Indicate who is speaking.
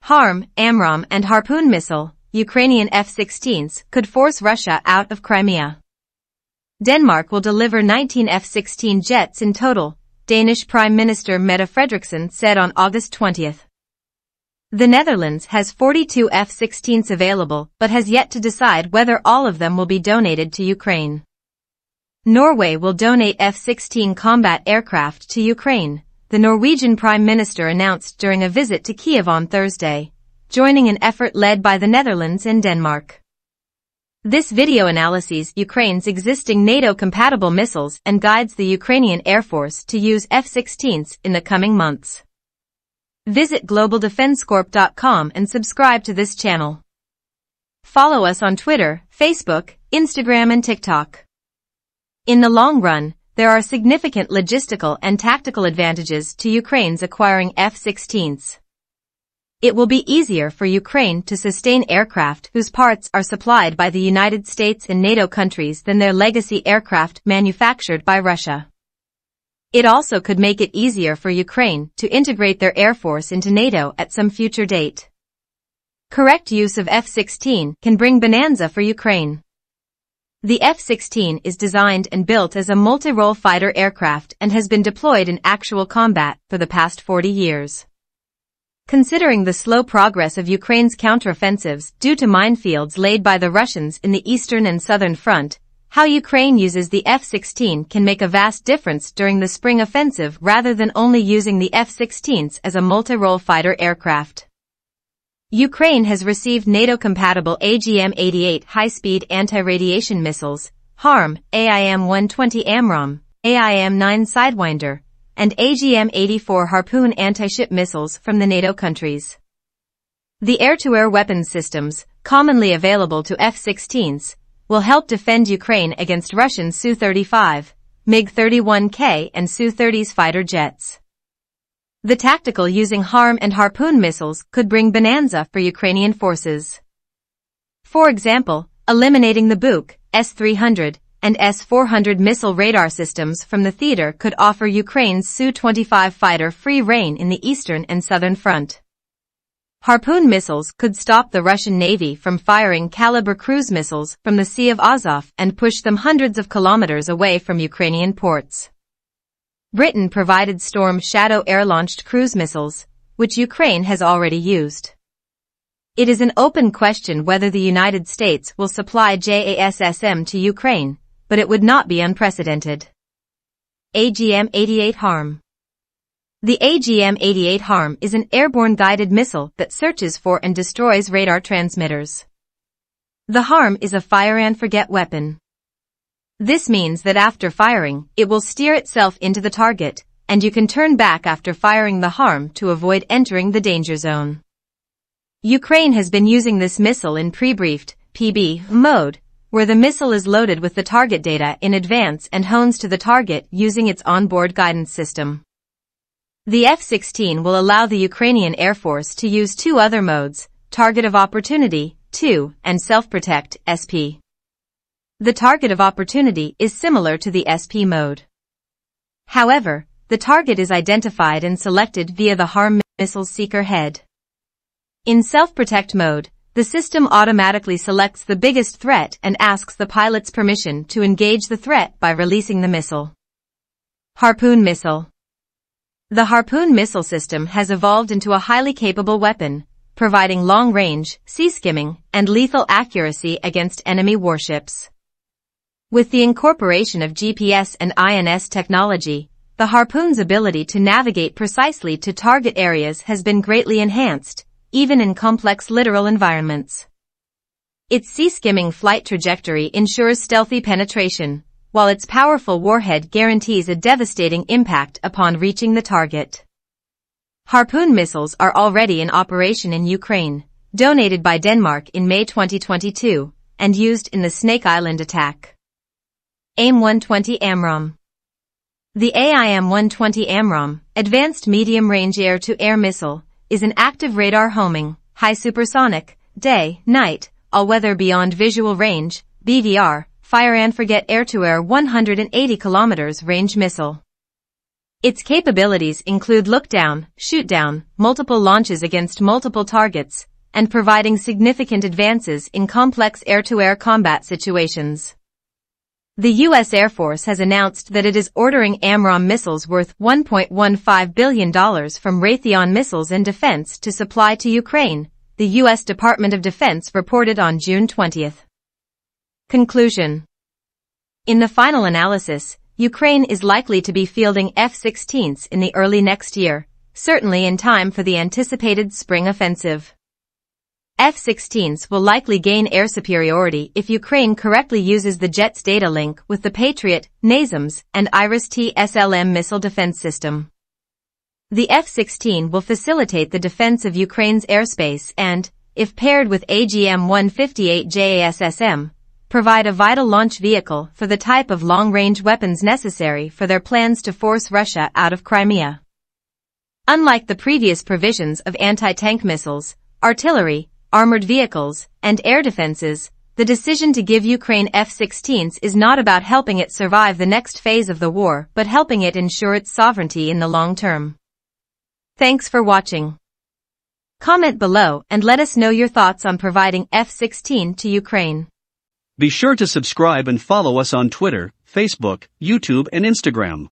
Speaker 1: Harm, Amraam and Harpoon missile, Ukrainian F-16s, could force Russia out of Crimea. Denmark will deliver 19 F-16 jets in total, Danish Prime Minister Mette Frederiksen said on August 20. The Netherlands has 42 F-16s available but has yet to decide whether all of them will be donated to Ukraine. Norway will donate F-16 combat aircraft to Ukraine, the Norwegian Prime Minister announced during a visit to Kiev on Thursday, joining an effort led by the Netherlands and Denmark. This video analyses Ukraine's existing NATO-compatible missiles and guides the Ukrainian Air Force to use F-16s in the coming months. Visit globaldefensecorp.com and subscribe to this channel. Follow us on Twitter, Facebook, Instagram and TikTok. In the long run, there are significant logistical and tactical advantages to Ukraine's acquiring F-16s. It will be easier for Ukraine to sustain aircraft whose parts are supplied by the United States and NATO countries than their legacy aircraft manufactured by Russia. It also could make it easier for Ukraine to integrate their air force into NATO at some future date. Correct use of F-16 can bring bonanza for Ukraine. The F-16 is designed and built as a multi-role fighter aircraft and has been deployed in actual combat for the past 40 years. Considering the slow progress of Ukraine's counteroffensives due to minefields laid by the Russians in the eastern and southern front, how Ukraine uses the F-16 can make a vast difference during the spring offensive rather than only using the F-16s as a multi-role fighter aircraft. Ukraine has received NATO-compatible AGM-88 high-speed anti-radiation missiles, HARM, AIM-120 Amraam, AIM-9 Sidewinder, and AGM-84 Harpoon anti-ship missiles from the NATO countries. The air-to-air weapons systems, commonly available to F-16s, will help defend Ukraine against Russian Su-35, MiG-31K and Su-30s fighter jets. The tactical using HARM and Harpoon missiles could bring bonanza for Ukrainian forces. For example, eliminating the Buk, S-300, and S-400 missile radar systems from the theater could offer Ukraine's Su-25 fighter free rein in the eastern and southern front. Harpoon missiles could stop the Russian Navy from firing Kalibr cruise missiles from the Sea of Azov and push them hundreds of kilometers away from Ukrainian ports. Britain provided Storm Shadow air-launched cruise missiles, which Ukraine has already used. It is an open question whether the United States will supply JASSM to Ukraine, but it would not be unprecedented. AGM-88 HARM. The AGM-88 HARM is an airborne guided missile that searches for and destroys radar transmitters. The HARM is a fire-and-forget weapon. This means that after firing, it will steer itself into the target, and you can turn back after firing the HARM to avoid entering the danger zone. Ukraine has been using this missile in pre-briefed, PB, mode, where the missile is loaded with the target data in advance and hones to the target using its onboard guidance system. The F-16 will allow the Ukrainian Air Force to use two other modes, Target of Opportunity, 2, and Self-Protect, SP. The Target of Opportunity is similar to the SP mode. However, the target is identified and selected via the HARM missile seeker head. In Self-Protect mode, the system automatically selects the biggest threat and asks the pilot's permission to engage the threat by releasing the missile. Harpoon missile. The Harpoon missile system has evolved into a highly capable weapon, providing long-range, sea-skimming, and lethal accuracy against enemy warships. With the incorporation of GPS and INS technology, the Harpoon's ability to navigate precisely to target areas has been greatly enhanced, even in complex littoral environments. Its sea-skimming flight trajectory ensures stealthy penetration, while its powerful warhead guarantees a devastating impact upon reaching the target. Harpoon missiles are already in operation in Ukraine, donated by Denmark in May 2022, and used in the Snake Island attack. AIM-120 Amraam. The AIM-120 Amraam, Advanced Medium-Range Air-to-Air Missile, is an active radar homing, high supersonic, day, night, all-weather beyond visual range, BVR, fire-and-forget air-to-air 180 km range missile. Its capabilities include look-down, shoot-down, multiple launches against multiple targets, and providing significant advances in complex air-to-air combat situations. The U.S. Air Force has announced that it is ordering Amraam missiles worth $1.15 billion from Raytheon Missiles and Defense to supply to Ukraine, the U.S. Department of Defense reported on June 20. Conclusion. In the final analysis, Ukraine is likely to be fielding F-16s in the early next year, certainly in time for the anticipated spring offensive. F-16s will likely gain air superiority if Ukraine correctly uses the JETS data link with the Patriot, JASSM, and Iris-T SLM missile defense system. The F-16 will facilitate the defense of Ukraine's airspace and, if paired with AGM-158 JASSM, provide a vital launch vehicle for the type of long-range weapons necessary for their plans to force Russia out of Crimea. Unlike the previous provisions of anti-tank missiles, artillery, armored vehicles, and air defenses, the decision to give Ukraine F-16s is not about helping it survive the next phase of the war but helping it ensure its sovereignty in the long term. Thanks for watching. Comment below and let us know your thoughts on providing F-16 to Ukraine.
Speaker 2: Be sure to subscribe and follow us on Twitter, Facebook, YouTube and Instagram.